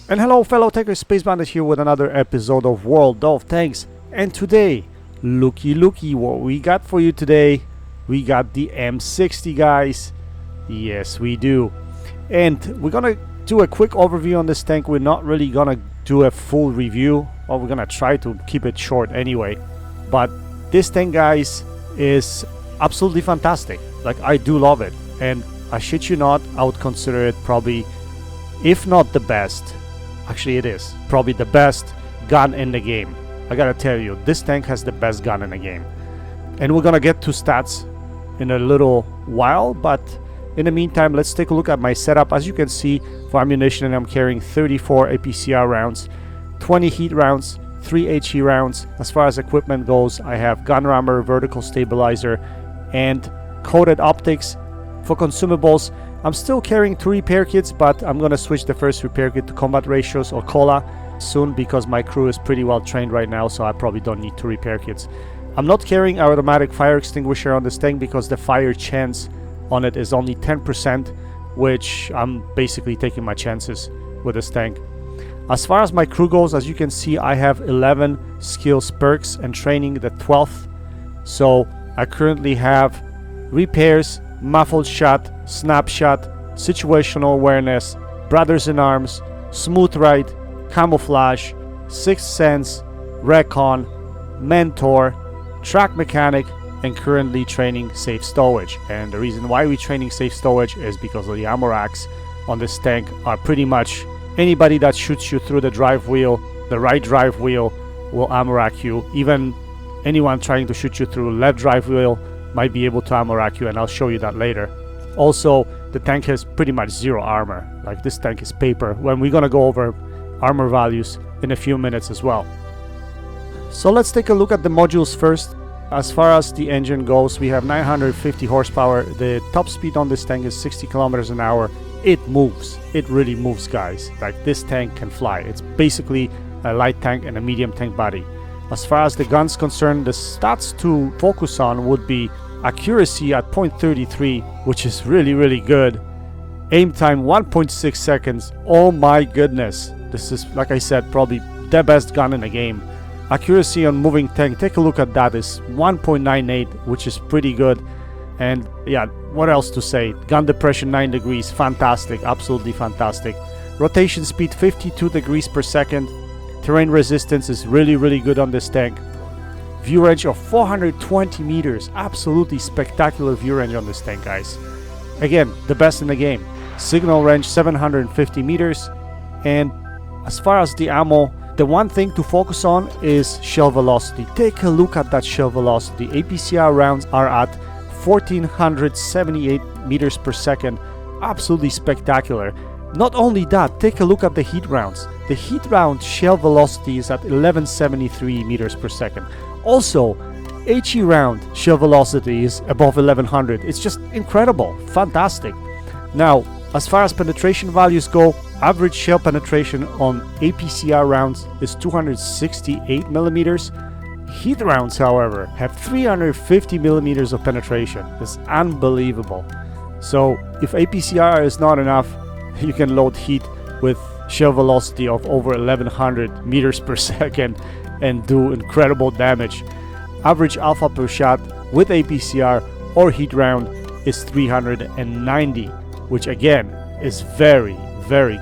And hello fellow Techers, Space Bandit here with another episode of World of Tanks. And today, looky what we got for you today. We got the M60, guys. Yes, we do. And we're gonna do a quick overview on this tank. We're not really gonna do a full review, or we're gonna try to keep it short anyway. But this tank, guys, is absolutely fantastic. Like, I do love it. And I shit you not, I would consider it probably, if not the best, actually it is probably the best gun in the game. I gotta tell you, this tank has the best gun in the game. And we're gonna get to stats in a little while, but in the meantime, let's take a look at my setup. As you can see, for ammunition, I'm carrying 34 APCR rounds, 20 heat rounds, 3 HE rounds. As far as equipment goes, I have gun rammer, vertical stabilizer, and coated optics. For consumables, I'm still carrying 2 repair kits, but I'm gonna switch the first repair kit to combat ratios or COLA soon because my crew is pretty well trained right now, so I probably don't need 2 repair kits. I'm not carrying automatic fire extinguisher on this tank because the fire chance on it is only 10%, which I'm basically taking my chances with this tank. As far as my crew goes, as you can see, I have 11 skills, perks, and training the 12th. So I currently have repairs, muffled shot, snapshot, situational awareness, brothers in arms, smooth ride, camouflage, sixth sense, recon, mentor, track mechanic, and currently training safe stowage. And the reason why we're training safe stowage is because of the ammo racks on this tank are pretty much anybody that shoots you through the drive wheel, the right drive wheel, will ammo rack you. Even anyone trying to shoot you through left drive wheel might be able to ammo rack you, and I'll show you that later. Also, the tank has pretty much 0 armor. Like, this tank is paper, when we're gonna go over armor values in a few minutes as well. So let's take a look at the modules first. As far as the engine goes, we have 950 horsepower. The top speed on this tank is 60 kilometers an hour. It moves. It really moves, guys. Like, this tank can fly. It's basically a light tank and a medium tank body. As far as the gun's concerned, the stats to focus on would be accuracy at .33, which is really good. Aim time 1.6 seconds. Oh my goodness. This is, like I said, probably the best gun in the game. Accuracy on moving tank, take a look at that, is 1.98, which is pretty good. And yeah, what else to say? Gun depression 9 degrees, fantastic, absolutely fantastic. Rotation speed 52 degrees per second. Terrain resistance is really good on this tank. View range of 420 meters. Absolutely spectacular view range on this tank, guys. Again, the best in the game. Signal range 750 meters. And as far as the ammo, the one thing to focus on is shell velocity. Take a look at that shell velocity. APCR rounds are at 1478 meters per second. Absolutely spectacular. Not only that, take a look at the heat rounds. The heat round shell velocity is at 1173 meters per second. Also, HE round shell velocity is above 1100. It's just incredible, fantastic. Now, as far as penetration values go, average shell penetration on APCR rounds is 268 millimeters. Heat rounds, however, have 350 millimeters of penetration. It's unbelievable. So, if APCR is not enough, you can load heat with shell velocity of over 1100 meters per second and do incredible damage. Average alpha per shot with APCR or heat round is 390, which again is very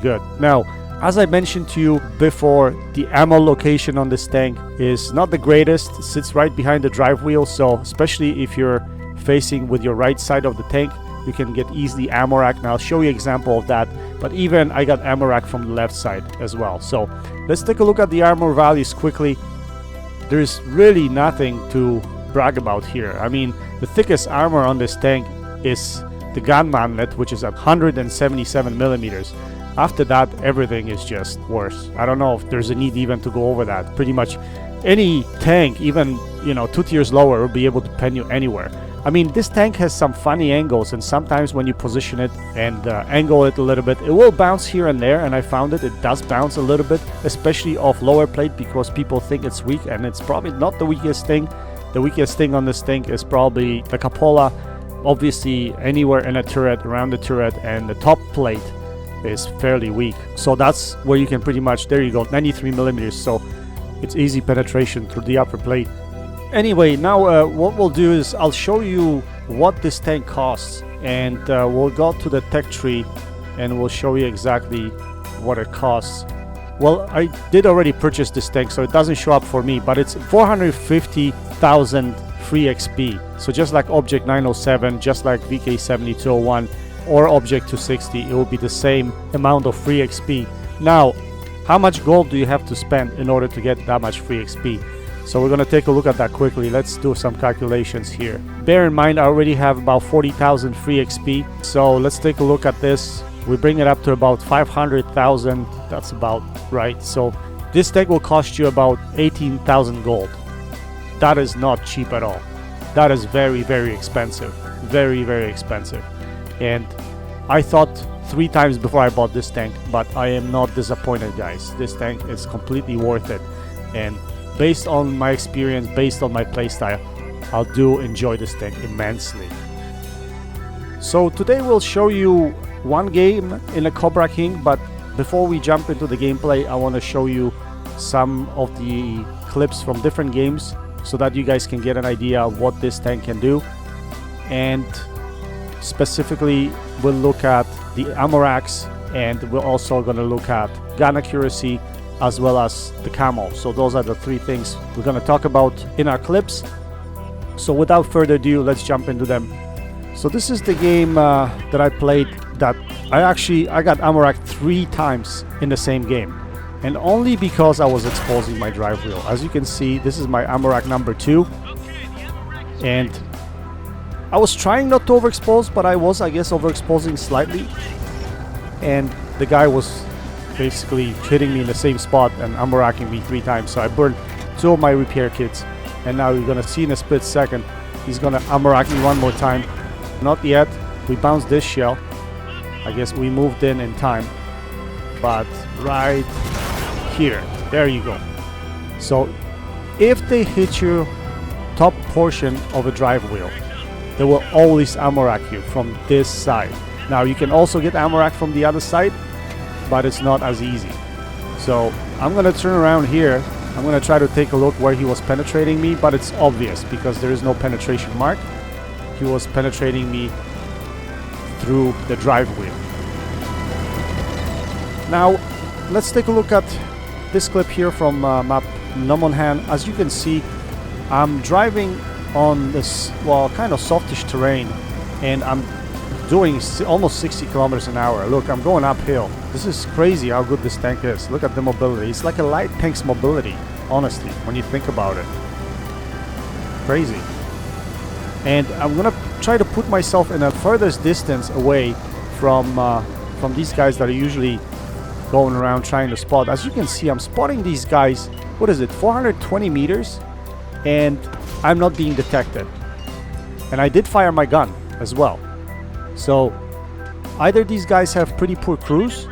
good. Now, as I mentioned to you before, the ammo location on this tank is not the greatest. It sits right behind the drive wheel, so especially if you're facing with your right side of the tank, you can get easily ammo rack. Now I'll show you an example of that, but even I got ammo rack from the left side as well. So let's take a look at the armor values quickly. There's really nothing to brag about here. I mean, the thickest armor on this tank is the gun mantlet, which is at 177 millimeters. After that, everything is just worse. I don't know if there's a need even to go over that. Pretty much any tank, even 2 tiers lower, will be able to pen you anywhere. I mean, this tank has some funny angles, and sometimes when you position it and angle it a little bit, it will bounce here and there, and I found it does bounce a little bit, especially off lower plate, because people think it's weak, and it's probably not the weakest thing. The weakest thing on this tank is probably the cupola, obviously anywhere in a turret, around the turret, and the top plate is fairly weak. So that's where you can pretty much, there you go, 93 millimeters. So it's easy penetration through the upper plate. Anyway, now what we'll do is I'll show you what this tank costs, and we'll go to the tech tree and we'll show you exactly what it costs. Well, I did already purchase this tank, so it doesn't show up for me, but it's 450,000 free XP. So just like Object 907, just like VK7201 or Object 260, it will be the same amount of free XP. Now, how much gold do you have to spend in order to get that much free XP? So we're going to take a look at that quickly. Let's do some calculations here. Bear in mind, I already have about 40,000 free XP. So let's take a look at this. We bring it up to about 500,000. That's about right. So this tank will cost you about 18,000 gold. That is not cheap at all. That is very, very expensive. Very, very expensive. And I thought 3 times before I bought this tank, but I am not disappointed, guys. This tank is completely worth it. And based on my experience, based on my playstyle, I do enjoy this tank immensely. So today we'll show you one game in a Cobra King, but before we jump into the gameplay, I want to show you some of the clips from different games so that you guys can get an idea of what this tank can do. And specifically, we'll look at the ammo racks, and we're also going to look at gun accuracy as well as the camo. So those are the 3 things we're going to talk about in our clips. So without further ado, let's jump into them. So this is the game that I played, that I got ammo rack 3 times in the same game, and only because I was exposing my drive wheel. As you can see, this is my ammo rack number 2, and I was trying not to overexpose, but I was, I guess, overexposing slightly, and the guy was basically hitting me in the same spot and ammo racking me 3 times. So I burned 2 of my repair kits, and now you're gonna see in a split second he's gonna ammo rack me 1 more time. Not yet. We bounced this shell. I guess we moved in time, but right here, there you go. So if they hit you top portion of a drive wheel, they will always ammo rack you from this side. Now you can also get ammo rack from the other side, but it's not as easy. So I'm gonna turn around here. I'm gonna try to take a look where he was penetrating me, but it's obvious because there is no penetration mark. He was penetrating me through the drive wheel. Now let's take a look at this clip here from map Nomonhan. As you can see, I'm driving on this, well, kind of softish terrain, and I'm doing almost 60 kilometers an hour. Look, I'm going uphill. This is crazy how good this tank is. Look at the mobility. It's like a light tank's mobility, honestly, when you think about it. Crazy. And I'm gonna try to put myself in a furthest distance away from these guys that are usually going around trying to spot. As you can see, I'm spotting these guys, what is it, 420 meters, and I'm not being detected. And I did fire my gun as well. So either these guys have pretty poor crews,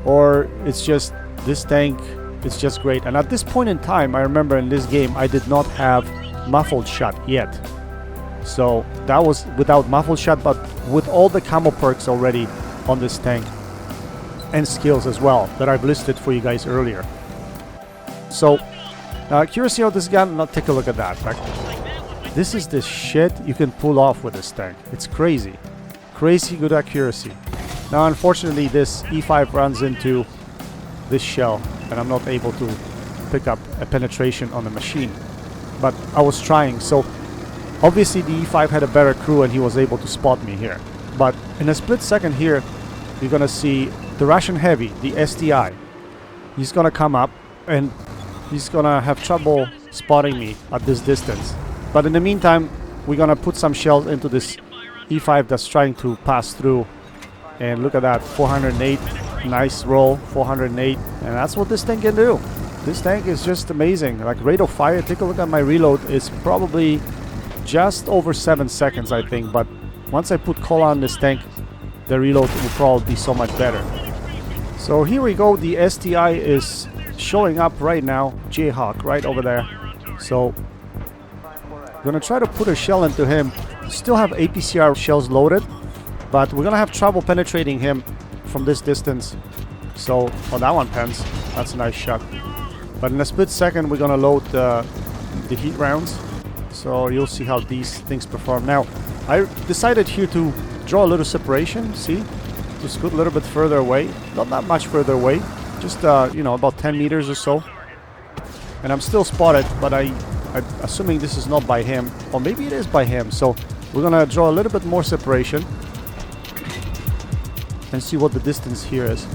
or it's just this tank is just great. And at this point in time, I remember in this game I did not have muffled shot yet. So that was without muffled shot, but with all the camo perks already on this tank, and skills as well that I've listed for you guys earlier. So accuracy of this gun, now take a look at that. Like, this is the shit you can pull off with this tank. It's crazy. Crazy good accuracy. Now unfortunately this E5 runs into this shell, and I'm not able to pick up a penetration on the machine, but I was trying. So obviously the E5 had a better crew and he was able to spot me here. But in a split second here, you're gonna see the Russian heavy, the STI. He's gonna come up and he's gonna have trouble spotting me at this distance. But in the meantime, we're gonna put some shells into this E5 that's trying to pass through. And look at that, 408, nice roll, 408. And that's what this tank can do. This tank is just amazing. Like, rate of fire, take a look at my reload, is probably just over 7 seconds, I think. But once I put cola on this tank, the reload will probably be so much better. So here we go, the STI is showing up right now, Jayhawk right over there. So I'm gonna try to put a shell into him. Still have APCR shells loaded, but we're gonna have trouble penetrating him from this distance. So, oh, that one pens. That's a nice shot. But in a split second, we're gonna load the heat rounds. So you'll see how these things perform. Now, I decided here to draw a little separation. See, to scoot a little bit further away. Not that much further away. Just you know, about 10 meters or so. And I'm still spotted, but I'm assuming this is not by him, or maybe it is by him. So we're gonna draw a little bit more separation and see what the distance here is.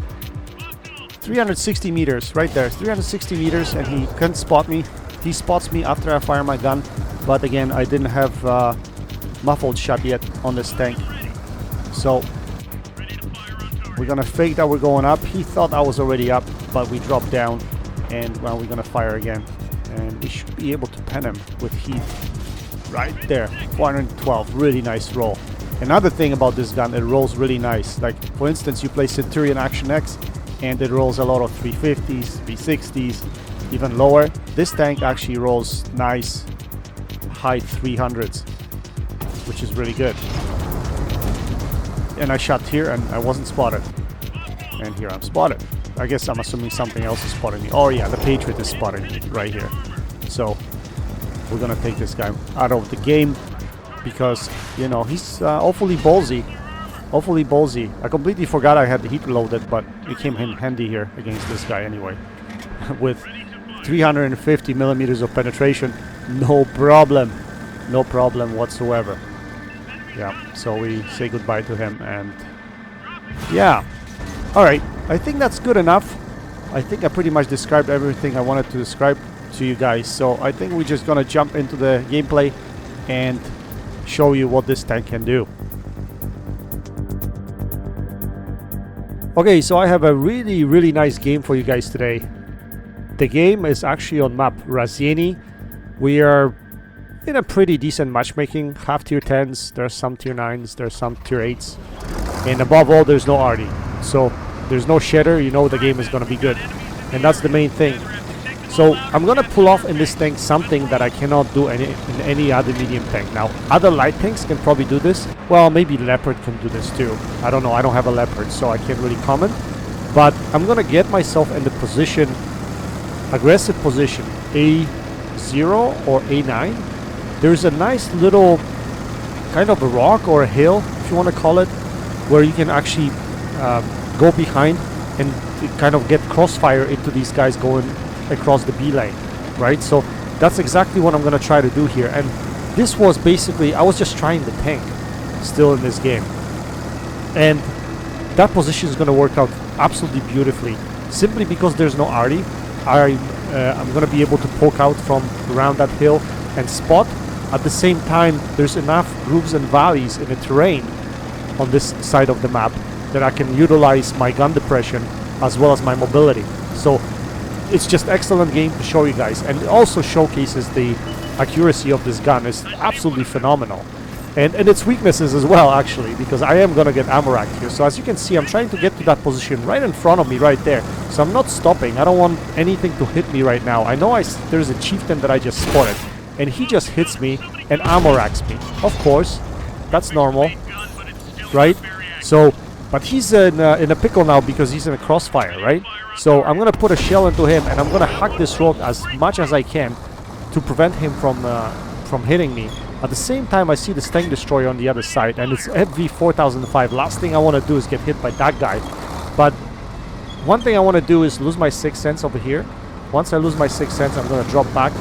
360 meters, right there. 360 meters, and he can't spot me. He spots me after I fire my gun, but again, I didn't have muffled shot yet on this tank. So we're gonna fake that we're going up. He thought I was already up, but we dropped down, and well, we're gonna fire again, and we should be able to pen him with heat. Right there, 412, really nice roll. Another thing about this gun, it rolls really nice. Like, for instance, you play Centurion Action X, and it rolls a lot of 350s, 360s, even lower. This tank actually rolls nice high 300s, which is really good. And I shot here and I wasn't spotted. And here I'm spotted. I guess I'm assuming something else is spotting me. Oh yeah, the Patriot is spotting me right here. So we're gonna take this guy out of the game because, you know, he's awfully ballsy. Awfully ballsy. I completely forgot I had the heat loaded, but it came in handy here against this guy anyway. With 350 millimeters of penetration, no problem. No problem whatsoever. Yeah, so we say goodbye to him, and yeah. Alright, I think that's good enough. I think I pretty much described everything I wanted to describe to you guys. So I think we're just gonna jump into the gameplay and show you what this tank can do. Okay, so I have a really nice game for you guys today. The game is actually on map Raseiniai. We are in a pretty decent matchmaking, half tier 10s, there's some tier 9s, there's some tier 8s, and above all there's no arty. So there's no shatter, you know the game is gonna be good. And that's the main thing. So I'm gonna pull off in this tank something that I cannot do in any other medium tank. Now, other light tanks can probably do this. Well, maybe Leopard can do this too. I don't know, I don't have a Leopard, so I can't really comment. But I'm gonna get myself in the position, aggressive position, A0 or A9. There's a nice little kind of a rock or a hill, if you want to call it, where you can actually go behind and kind of get crossfire into these guys going across the B lane, right? So that's exactly what I'm going to try to do here. And this was basically, I was just trying the tank still in this game. And that position is going to work out absolutely beautifully, simply because there's no arty. I'm going to be able to poke out from around that hill and spot. At the same time, there's enough grooves and valleys in the terrain on this side of the map that I can utilize my gun depression as well as my mobility. So it's just excellent game to show you guys, and it also showcases the accuracy of this gun. It's absolutely phenomenal, and its weaknesses as well, actually, because I am gonna get ammo racked here. So as you can see, I'm trying to get to that position right in front of me right there, so I'm not stopping. I don't want anything to hit me right now. I know there's a chieftain that I just spotted, and he just hits me and ammo racks me. Of course, that's normal, right? So, but he's in a pickle now because he's in a crossfire, right? So I'm gonna put a shell into him, and I'm gonna hack this road as much as I can to prevent him from hitting me. At the same time, I see the tank destroyer on the other side, and it's FV 4005. Last thing I want to do is get hit by that guy. But one thing I want to do is lose my 6th sense over here. Once I lose my 6th sense, I'm gonna drop back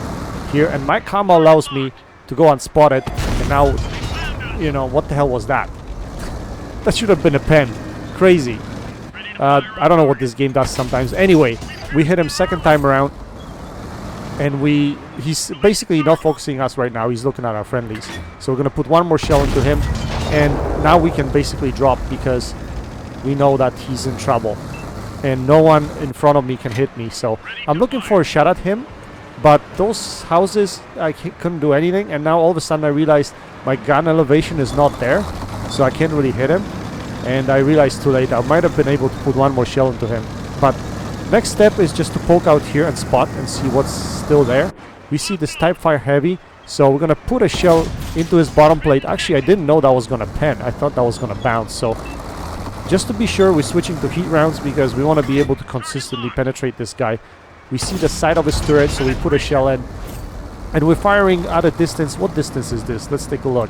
here, and my combo allows me to go unspotted. And now, you know, what the hell was that? That should have been a pen. Crazy. I don't know what this game does sometimes. Anyway, we hit him second time around, and he's basically not focusing us right now. He's looking at our friendlies. So we're gonna put one more shell into him, and now we can basically drop because we know that he's in trouble, and no one in front of me can hit me. So I'm looking for a shot at him, but those houses, I couldn't do anything. And now all of a sudden I realized my gun elevation is not there, so I can't really hit him. And I realized too late. I might have been able to put one more shell into him, but next step is just to poke out here and spot and see what's still there. We see this type fire heavy, so we're gonna put a shell into his bottom plate. Actually, I didn't know that was gonna pen. I thought that was gonna bounce. So Just to be sure, we're switching to heat rounds because we want to be able to consistently penetrate this guy. We see the side of his turret, so we put a shell in. And we're firing at a distance. What distance is this? Let's take a look.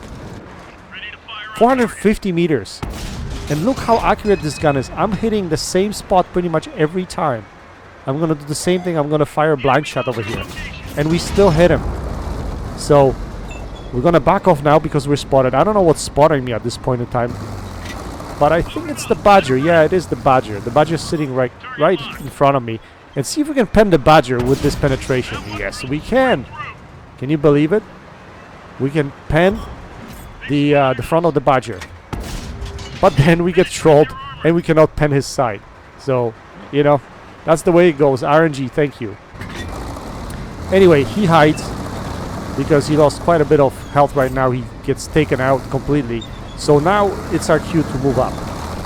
450 meters. And look how accurate this gun is. I'm hitting the same spot pretty much every time. I'm going to do the same thing. I'm going to fire a blind shot over here. And we still hit him. So we're going to back off now because we're spotted. I don't know what's spotting me at this point in time. But I think it's the Badger. Yeah, it is the Badger. The Badger's sitting right in front of me. And see if we can pen the Badger with this penetration. Yes, we can. Can you believe it? We can pen the front of the Badger. But then we get trolled and we cannot pen his side. So, you know, that's the way it goes. RNG, thank you. Anyway, he hides because he lost quite a bit of health right now. He gets taken out completely. So now it's our cue to move up.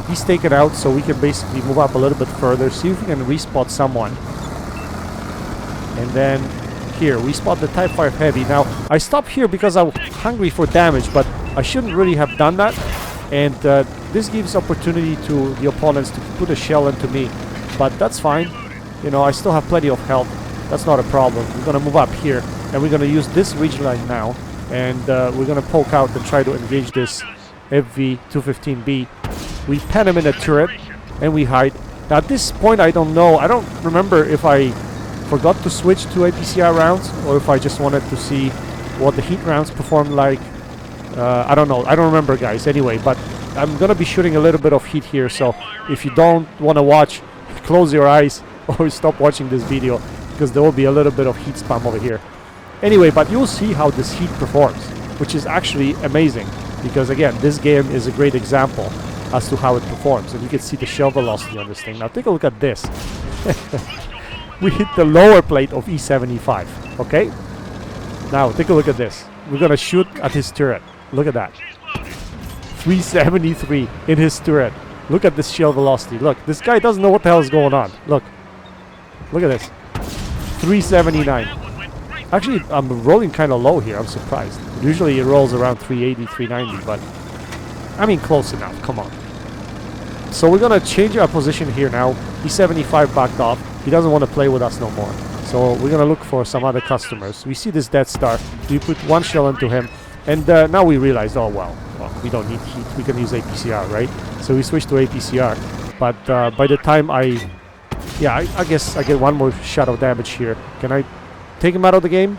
He's taken out, so we can basically move up a little bit further, see if we can respot someone. And then here, we spot the Type 5 Heavy. Now, I stopped here because I'm hungry for damage, but I shouldn't really have done that. And this gives opportunity to the opponents to put a shell into me. But that's fine. You know, I still have plenty of health. That's not a problem. We're going to move up here, and we're going to use this ridge line now. And we're going to poke out and try to engage this FV-215B. We pen him in a turret, and we hide. Now, at this point, I don't know. I don't remember if I forgot to switch to APCR rounds, or if I just wanted to see what the heat rounds perform like. I don't know. I don't remember, guys. Anyway, but I'm going to be shooting a little bit of heat here, so if you don't want to watch, close your eyes or stop watching this video, because there will be a little bit of heat spam over here. Anyway, but you'll see how this heat performs, which is actually amazing, because again, this game is a great example as to how it performs. And you can see the shell velocity on this thing. Now take a look at this. We hit the lower plate of E75, okay? Now take a look at this. We're gonna shoot at his turret. Look at that. 373 in his turret. Look at this shell velocity. Look, this guy doesn't know what the hell is going on. Look. Look at this. 379. Actually, I'm rolling kind of low here. I'm surprised. Usually it rolls around 380, 390, but I mean close enough. Come on. So we're going to change our position here now. E75 backed off. He doesn't want to play with us no more. So we're going to look for some other customers. We see this Death Star. We put one shell into him. And now we realized, oh, well, we don't need heat. We can use APCR, right? So we switched to APCR. But by the time I guess I get one more shot of damage here. Can I take him out of the game?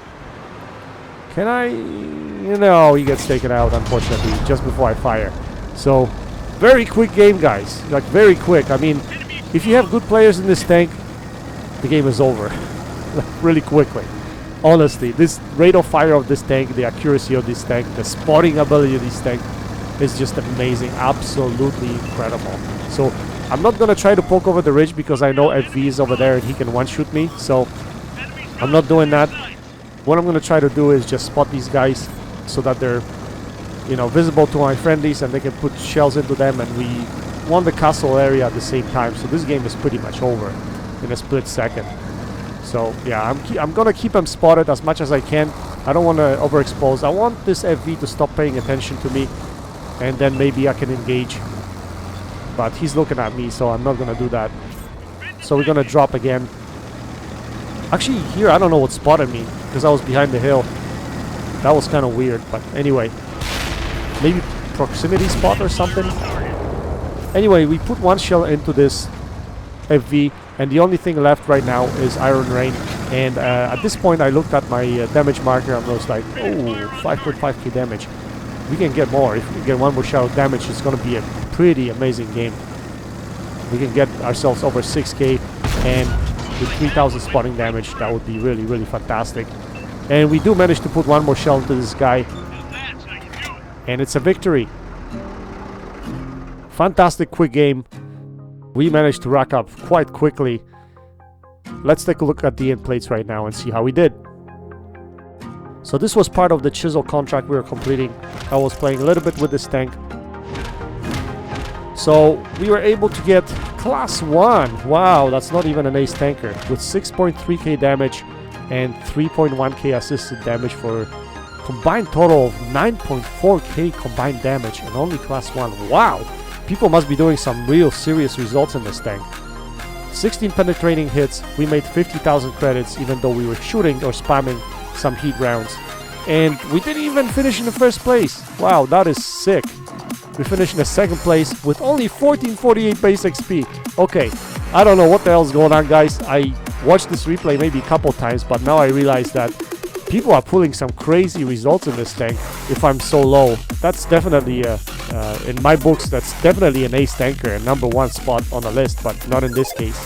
Can I? You know, he gets taken out, unfortunately, just before I fire. So, very quick game, guys. Like, very quick. I mean, if you have good players in this tank, the game is over. Like, really quickly. Honestly, this rate of fire of this tank, the accuracy of this tank, the spotting ability of this tank is just amazing. Absolutely incredible. So, I'm not going to try to poke over the ridge because I know FV is over there and he can one-shoot me. So, I'm not doing that. What I'm going to try to do is just spot these guys so that they're, you know, visible to my friendlies and they can put shells into them, and we won the castle area at the same time. So this game is pretty much over in a split second. So yeah, I'm going to keep them spotted as much as I can. I don't want to overexpose. I want this FV to stop paying attention to me, and then maybe I can engage. But he's looking at me, so I'm not going to do that. So we're going to drop again. Actually, here, I don't know what spotted me, because I was behind the hill. That was kind of weird, but anyway. Maybe proximity spot or something? Anyway, we put one shell into this FV, and the only thing left right now is Iron Rain. And at this point, I looked at my damage marker, and I was like, oh, 5.5k damage. We can get more. If we get one more shot of damage, it's going to be a pretty amazing game. We can get ourselves over 6k, and with 3000 spotting damage, that would be really, really fantastic. And we do manage to put one more shell into this guy, and it's a victory. Fantastic quick game. We managed to rack up quite quickly. Let's take a look at the end plates right now and see how we did. So this was part of the chisel contract we were completing. I was playing a little bit with this tank. So we were able to get Class 1. Wow, that's not even an ace tanker. With 6.3k damage and 3.1k assisted damage for combined total of 9.4k combined damage, and only Class 1. Wow! People must be doing some real serious results in this tank. 16 penetrating hits, we made 50,000 credits even though we were shooting or spamming some heat rounds. And we didn't even finish in the first place. Wow, that is sick. We finished in the second place with only 1448 base XP. Okay, I don't know what the hell's going on, guys. I watched this replay maybe a couple times, but now I realize that people are pulling some crazy results in this tank if I'm so low. That's definitely, in my books, that's definitely an ace tanker, a #1 spot on the list, but not in this case.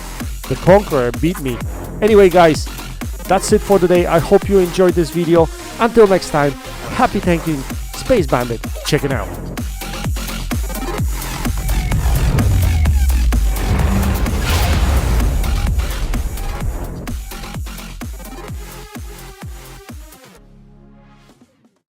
The Conqueror beat me. Anyway, guys, that's it for today. I hope you enjoyed this video. Until next time, happy tanking, Space Bandit, check it out.